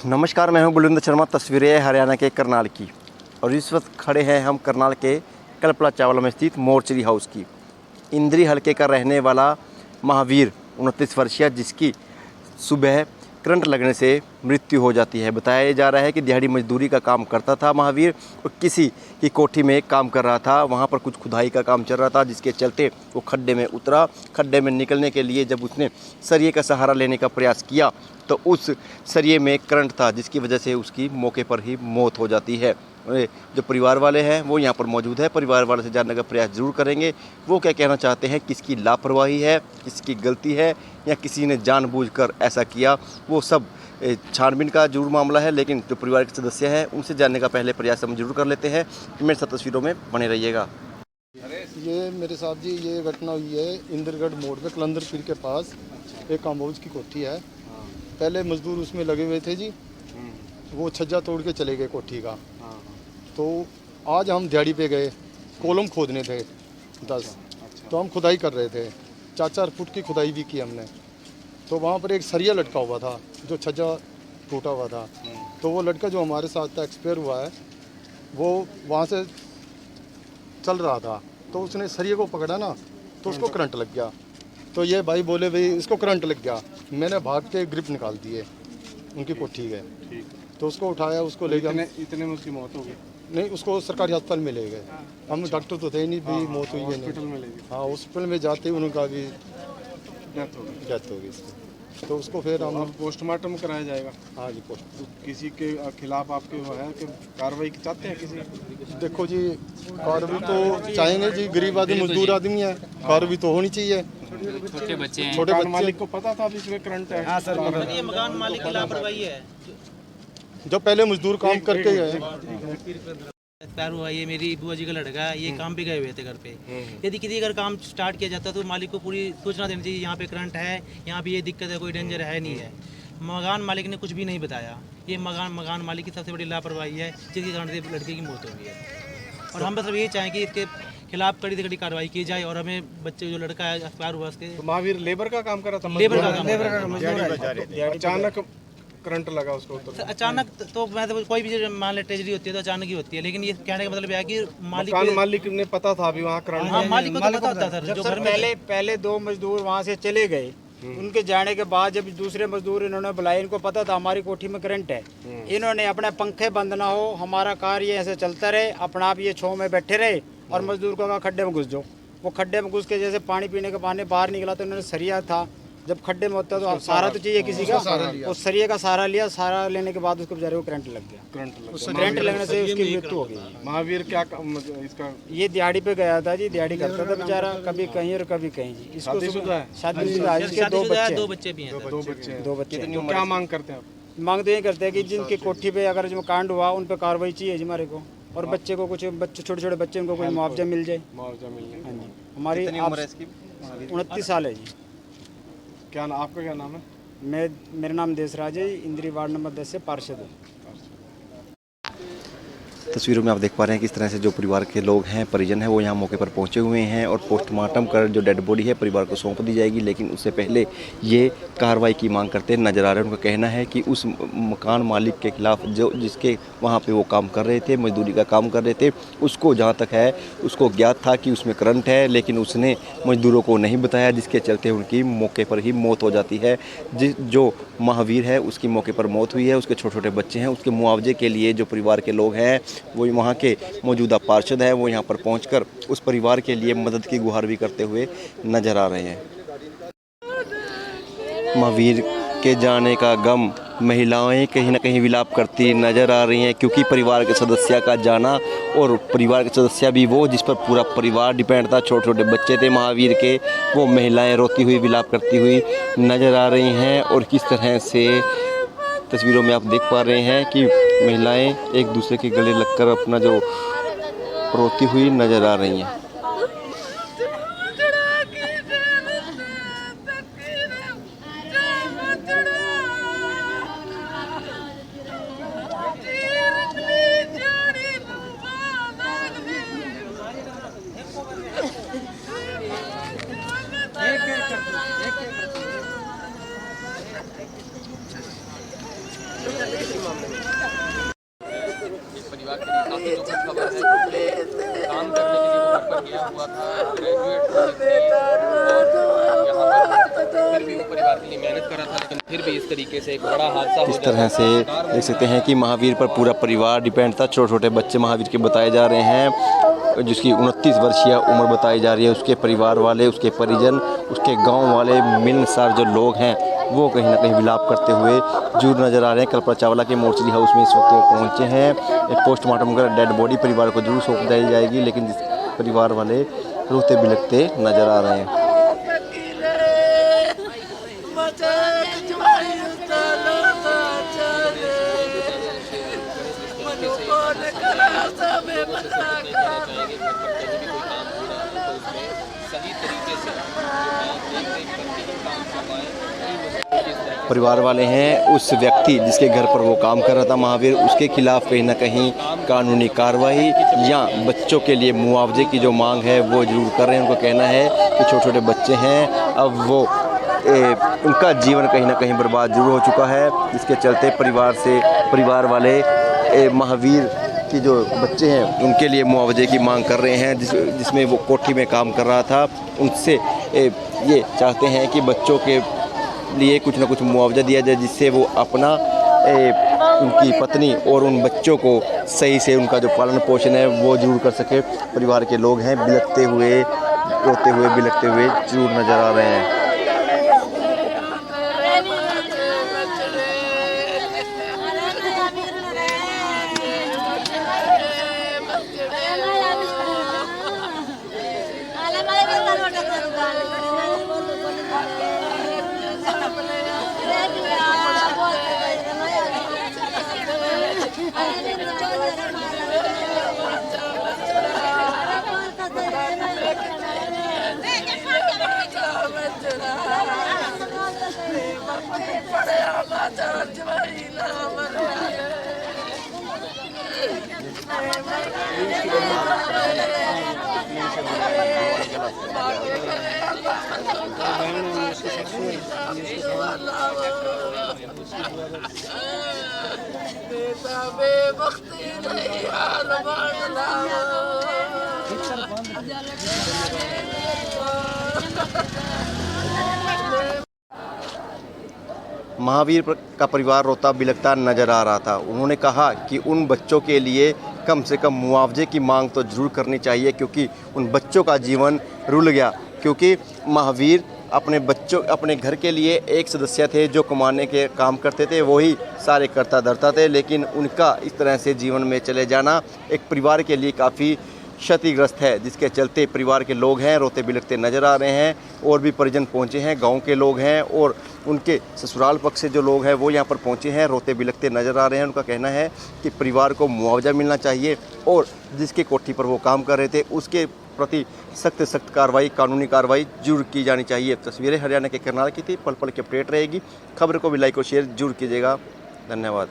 नमस्कार, मैं हूं बुलंद शर्मा। तस्वीरें हरियाणा के करनाल की, और इस वक्त खड़े हैं हम करनाल के कल्पना चावला में स्थित मोर्चरी हाउस की। इंद्री हलके का रहने वाला महावीर 29 वर्षीय, जिसकी सुबह करंट लगने से मृत्यु हो जाती है। बताया जा रहा है कि दिहाड़ी मजदूरी का काम करता था महावीर, और किसी की कोठी में काम कर रहा था। वहाँ पर कुछ खुदाई का काम चल रहा था, जिसके चलते वो खड्डे में उतरा। खड्डे में निकलने के लिए जब उसने सरिये का सहारा लेने का प्रयास किया तो उस सरिये में करंट था, जिसकी वजह से उसकी मौके पर ही मौत हो जाती है। जो परिवार वाले हैं वो यहाँ पर मौजूद है। परिवार वालों से जानने का प्रयास जरूर करेंगे, वो क्या कहना चाहते हैं, किसकी लापरवाही है, किसकी गलती है, या किसी ने जानबूझकर ऐसा किया। वो सब छानबीन का जरूर मामला है, लेकिन जो परिवार के सदस्य हैं उनसे जानने का पहले प्रयास हम जरूर कर लेते हैं। मेरे साथ तस्वीरों में बने रहिएगा। ये मेरे साहब जी, ये घटना हुई है इंद्रगढ़ मोड़ में कलंदर पीर के पास। एक काम्बोज की कोठी है। पहले मजदूर उसमें लगे हुए थे जी, वो छज्जा तोड़ के चले गए कोठी का। तो आज हम दिहाड़ी पे गए, कॉलम खोदने थे 10। तो हम खुदाई कर रहे थे, 4-4 फुट की खुदाई भी की हमने। तो वहाँ पर एक सरिया लटका हुआ था, जो छज्जा टूटा हुआ था। तो वो लड़का जो हमारे साथ था, एक्सपायर हुआ है, वो वहाँ से चल रहा था। तो उसने सरिये को पकड़ा ना, तो उसको करंट लग गया। तो ये भाई बोले, भाई इसको करंट लग गया। मैंने भाग के ग्रिप निकाल दिए उनकी कोठी गए। तो उसको उठाया, उसको ले गया। इतने में उसकी मौत हो गई? नहीं, उसको सरकारी अस्पताल में ले गए। हम डॉक्टर तो थे नहीं, भी मौत हुई है हॉस्पिटल में ले गए? हाँ, हॉस्पिटल में जाते ही उनका भी डेथ हो गई। डेथ हो गई। तो उसको फिर हम पोस्टमार्टम कराया जाएगा। हाँ जी, पोस्ट। तो किसी के खिलाफ आपके वो है कि कार्रवाई चाहते हैं किसी? देखो जी, कार्रवाई तो चाहेंगे जी, गरीब आदमी मजदूर आदमी है, कार्रवाई तो होनी चाहिए। छोटे बच्चे हैं। छोटे मकान बच्चे, मालिक को पता था इसमें करंट है? हाँ सर, ये मकान मालिक की लापरवाही है। जो पहले मजदूर काम करके गए। एक्सपायर हुआ, ये मेरी बुआ जी का लड़का है। ये काम पे गए हुए थे घर पे। यदि किसी अगर काम स्टार्ट किया जाता तो मालिक को पूरी सूचना देनी चाहिए, यहाँ पे करंट है, यहाँ पे ये दिक्कत है, कोई डेंजर है नहीं है। मकान मालिक ने कुछ भी नहीं बताया। ये मकान मालिक की सबसे बड़ी लापरवाही है, जिसके कारण से लड़के की मौत हो गई है। और हम बस यही चाहें कि इसके खिलाफ कड़ी से कड़ी कार्रवाई की जाए, और हमें बच्चे जो लड़का है एक्सपायर हुआ उसके। तो महावीर लेबर का काम कर रहा था? लेबर का काम। अचानक करंट लगा उसको? अचानक तो मैं तो कोई भी मान ले ट्रेजरी होती है तो अचानक ही होती है, लेकिन ये कहने का मतलब है कि मकान मालिक ने पता था अभी वहाँ करंट? हाँ, मालिक को तो पता होता था। जो घर में पहले 2 मजदूर वहाँ से चले गए। उनके जाने के बाद जब दूसरे मजदूर इन्होंने बुलाए, इनको पता था हमारी कोठी में करंट है। इन्होंने अपने पंखे बंद ना हो, हमारा कार्य ऐसे चलता रहे, अपना आप ये छांव में बैठे रहे, और मजदूर को कहा खड्डे में घुस जाओ। वो खड्डे में घुस के जैसे पानी पीने के बहाने बाहर निकला, तो इन्होंने सरिया था, जब खड्डे में होता है तो सहारा तो चाहिए किसी का। उस सरिये का सहारा लिया। सहारा लेने के बाद उसको बेचारे को करंट लग गया। करंट लगने से उसकी मृत्यु हो गई। महावीर क्या इसका? ये दिहाड़ी पे गया था जी, दिहाड़ी करता था बेचारा, कभी कहीं और कभी कहीं जी। इसको शादीशुदा है? शादीशुदा है, इसके 2 बच्चे भी हैं। 2 बच्चे हैं। 2 बच्चे। तो क्या मांग करते हैं आप? मांग तो ये करते हैं कि जिनकी कोठी पे अगर जो कांड हुआ उन पे कार्रवाई चाहिए जी हमारे को, और बच्चे को कुछ, बच्चे छोटे बच्चे, उनको कोई मुआवजा मिल जाए। मुआवजा मिलने? हाँ जी। हमारी 29 साल है जी। क्या आपका क्या नाम है? मेरा नाम देशराज है, इंद्री वार्ड नंबर 10 से पार्षद हूँ। तस्वीरों में आप देख पा रहे हैं किस तरह से जो परिवार के लोग हैं, परिजन हैं, वो यहाँ मौके पर पहुँचे हुए हैं, और पोस्टमार्टम कर जो डेड बॉडी है परिवार को सौंप दी जाएगी। लेकिन उससे पहले ये कार्रवाई की मांग करते नजर आ रहे हैं। उनका कहना है कि उस मकान मालिक के खिलाफ जो जिसके वहाँ पे वो काम कर रहे थे, मजदूरी का काम कर रहे थे, उसको जहाँ तक है उसको ज्ञात था कि उसमें करंट है, लेकिन उसने मजदूरों को नहीं बताया, जिसके चलते उनकी मौके पर ही मौत हो जाती है। जो महावीर है उसकी मौके पर मौत हुई है। उसके छोटे छोटे बच्चे हैं। उसके मुआवजे के लिए जो परिवार के लोग हैं, वो वहाँ के मौजूदा पार्षद हैं, वो यहाँ पर पहुँचकर उस परिवार के लिए मदद की गुहार भी करते हुए नजर आ रहे हैं। महावीर के जाने का गम महिलाएं कहीं ना कहीं विलाप करती नजर आ रही हैं, क्योंकि परिवार के सदस्य का जाना, और परिवार के सदस्य भी वो जिस पर पूरा परिवार डिपेंड था, छोटे छोटे बच्चे थे महावीर के, वो महिलाएं रोती हुई विलाप करती हुई नजर आ रही हैं। और किस तरह से तस्वीरों में आप देख पा रहे हैं कि महिलाएं एक दूसरे के गले लगकर अपना जो रोती हुई नजर आ रही हैं। पे जो कुछ खबर है कि काम करने के लिए वो घर पर गया हुआ था, ग्रेजुएट यहाँ पर फिर भी वो परिवार के लिए मेहनत कर रहा था, लेकिन फिर भी इस तरीके से एक बड़ा हादसा हो इस तरह से देख सकते हैं कि महावीर पर पूरा परिवार डिपेंड था। छोटे छोटे बच्चे महावीर के बताए जा रहे हैं, जिसकी 29 वर्षीय उम्र बताई जा रही है। उसके परिवार वाले, उसके परिजन, उसके गांव वाले, मिलनसार जो लोग हैं वो कहीं ना कहीं विलाप करते हुए जरूर नज़र आ रहे हैं। कल्पना चावला के मोर्चरी हाउस में इस वक्त वो पहुँचे हैं। एक पोस्टमार्टम कर डेड बॉडी परिवार को जरूर सौंप दी जाएगी, लेकिन जिस परिवार वाले रोते बिलखते नज़र आ रहे हैं। परिवार वाले हैं उस व्यक्ति जिसके घर पर वो काम कर रहा था महावीर, उसके खिलाफ कहीं ना कहीं कानूनी कार्रवाई या बच्चों के लिए मुआवजे की जो मांग है वो जरूर कर रहे हैं। उनका कहना है कि छोटे छोटे बच्चे हैं, अब वो उनका जीवन कहीं ना कहीं बर्बाद जरूर हो चुका है, जिसके चलते परिवार वाले महावीर की जो बच्चे हैं उनके लिए मुआवजे की मांग कर रहे हैं। जिसमें वो कोठी में काम कर रहा था, उनसे ये चाहते हैं कि बच्चों के लिए कुछ ना कुछ मुआवजा दिया जाए, जिससे वो अपना उनकी पत्नी और उन बच्चों को सही से उनका जो पालन पोषण है वो जरूर कर सके। परिवार के लोग हैं बिलखते हुए, रोते हुए, बिलखते हुए जरूर नज़र आ रहे हैं। महावीर का परिवार रोता बिलखता नज़र आ रहा था। उन्होंने कहा कि उन बच्चों के लिए कम से कम मुआवजे की मांग तो ज़रूर करनी चाहिए, क्योंकि उन बच्चों का जीवन रुल गया। क्योंकि महावीर अपने घर के लिए एक सदस्य थे जो कमाने के काम करते थे, वही सारे करता धरता थे, लेकिन उनका इस तरह से जीवन में चले जाना एक परिवार के लिए काफ़ी क्षतिग्रस्त है, जिसके चलते परिवार के लोग हैं रोते बिलखते नज़र आ रहे हैं। और भी परिजन पहुंचे हैं, गांव के लोग हैं और उनके ससुराल पक्ष से जो लोग हैं वो यहां पर पहुंचे हैं, रोते बिलखते नज़र आ रहे हैं। उनका कहना है कि परिवार को मुआवजा मिलना चाहिए और जिसके कोठी पर वो काम कर रहे थे उसके प्रति सख्त कार्रवाई, कानूनी कार्रवाई जरूर की जानी चाहिए। तस्वीरें हरियाणा के करनाल की थी। पल पल की अपडेट रहेगी। खबर को भी लाइक और शेयर जरूर कीजिएगा। धन्यवाद।